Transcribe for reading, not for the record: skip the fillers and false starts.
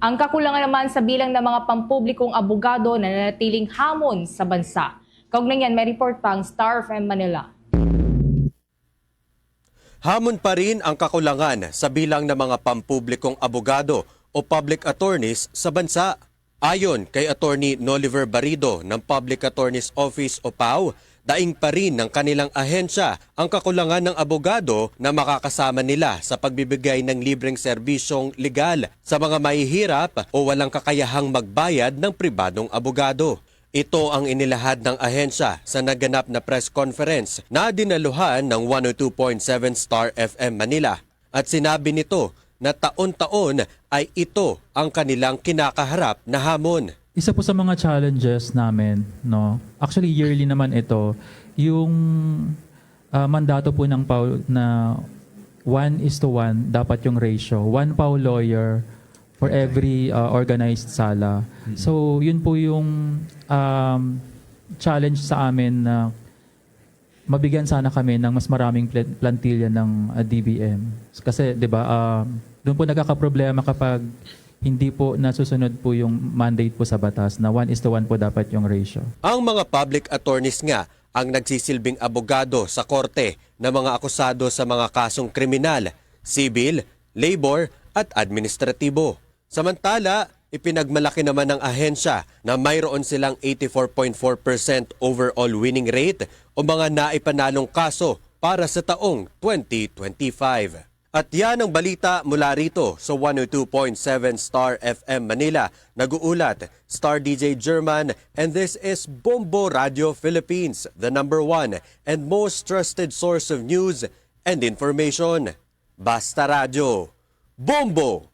Ang kakulangan naman sa bilang ng mga pampublikong abogado na nanatiling hamon sa bansa. Kaugnay niyan, may report pang Star FM Manila. Hamon pa rin ang kakulangan sa bilang ng mga pampublikong abogado o public attorneys sa bansa. Ayon kay Attorney Noliver Barido ng Public Attorney's Office o PAO, daing pa rin ng kanilang ahensya ang kakulangan ng abogado na makakasama nila sa pagbibigay ng libreng serbisyong legal sa mga mahihirap o walang kakayahang magbayad ng pribadong abogado. Ito ang inilahad ng ahensya sa naganap na press conference na dinaluhan ng 102.7 Star FM Manila. At sinabi nito na taon-taon ay ito ang kanilang kinakaharap na hamon. Isa po sa mga challenges namin, no? Actually yearly naman ito, yung mandato po ng PAO na 1:1 dapat yung ratio. 1 PAO lawyer for every organized sala. So yun po yung challenge sa amin na mabigyan sana kami ng mas maraming plantilla ng DBM. Kasi 'di ba, doon po nagkakaproblema kapag hindi po nasusunod po yung mandate po sa batas na 1:1 po dapat yung ratio. Ang mga public attorneys nga ang nagsisilbing abogado sa korte ng mga akusado sa mga kasong kriminal, sibil, labor at administratibo. Samantala, ipinagmalaki naman ng ahensya na mayroon silang 84.4% overall winning rate o mga naipanalong kaso para sa taong 2025. At yan ang balita mula rito sa 102.7 Star FM Manila. Nag-uulat, Star DJ German, and this is Bombo Radio Philippines, the #1 and most trusted source of news and information. Basta Radio. Bombo!